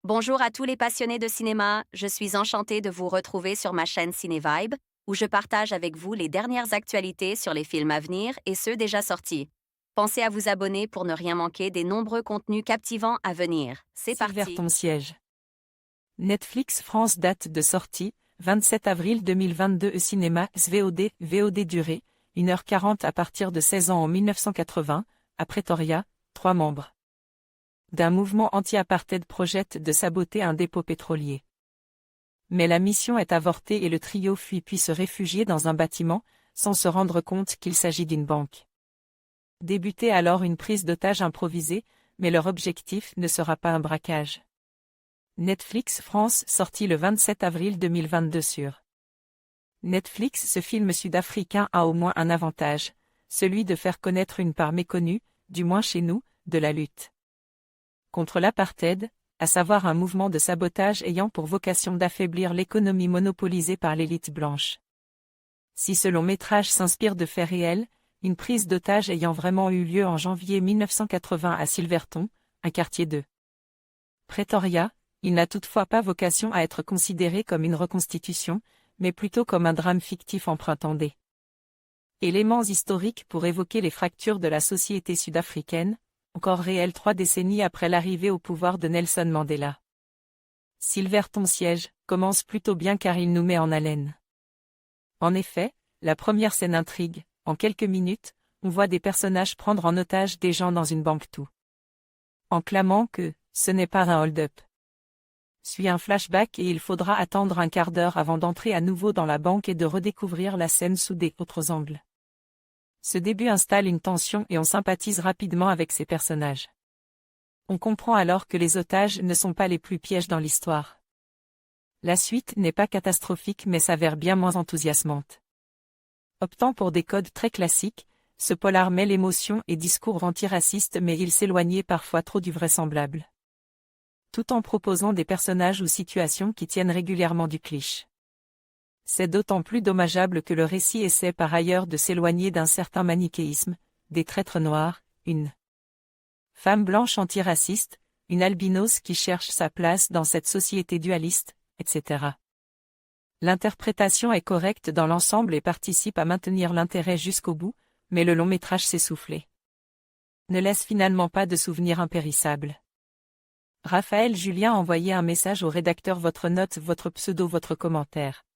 Bonjour à tous les passionnés de cinéma, je suis enchantée de vous retrouver sur ma chaîne CinéVibe, où je partage avec vous les dernières actualités sur les films à venir et ceux déjà sortis. Pensez à vous abonner pour ne rien manquer des nombreux contenus captivants à venir. C'est Silver parti. ton siège. Netflix France date de sortie, 27 avril 2022 cinéma SVOD, VOD durée, 1h40 à partir de 16 ans en 1980, à Pretoria, 3 membres d'un mouvement anti-apartheid projettent de saboter un dépôt pétrolier. Mais la mission est avortée et le trio fuit puis se réfugier dans un bâtiment, sans se rendre compte qu'il s'agit d'une banque. Débutait alors une prise d'otage improvisée, mais leur objectif ne sera pas un braquage. Netflix France sorti le 27 avril 2022 sur Netflix. Ce film sud-africain a au moins un avantage, celui de faire connaître une part méconnue, du moins chez nous, de la lutte contre l'apartheid, à savoir un mouvement de sabotage ayant pour vocation d'affaiblir l'économie monopolisée par l'élite blanche. Si ce long métrage s'inspire de faits réels, une prise d'otage ayant vraiment eu lieu en janvier 1980 à Silverton, un quartier de Pretoria, il n'a toutefois pas vocation à être considéré comme une reconstitution, mais plutôt comme un drame fictif empruntant des éléments historiques pour évoquer les fractures de la société sud-africaine, encore réelles 3 décennies après l'arrivée au pouvoir de Nelson Mandela. Silverton siège commence plutôt bien car il nous met en haleine. En effet, la première scène intrigue, en quelques minutes, on voit des personnages prendre en otage des gens dans une banque tout en clamant que ce n'est pas un hold-up. Suit un flashback et il faudra attendre un quart d'heure avant d'entrer à nouveau dans la banque et de redécouvrir la scène sous des autres angles. Ce début installe une tension et on sympathise rapidement avec ces personnages. On comprend alors que les otages ne sont pas les plus pièges dans l'histoire. La suite n'est pas catastrophique mais s'avère bien moins enthousiasmante. Optant pour des codes très classiques, ce polar mêle émotion et discours antiracistes mais il s'éloignait parfois trop du vraisemblable. Tout en proposant des personnages ou situations qui tiennent régulièrement du cliché. C'est d'autant plus dommageable que le récit essaie par ailleurs de s'éloigner d'un certain manichéisme, des traîtres noirs, une femme blanche antiraciste, une albinos qui cherche sa place dans cette société dualiste, etc. L'interprétation est correcte dans l'ensemble et participe à maintenir l'intérêt jusqu'au bout, mais le long métrage s'essouffle. Ne laisse finalement pas de souvenirs impérissables. Raphaël Julien envoyait un message au rédacteur: votre note, votre pseudo, votre commentaire.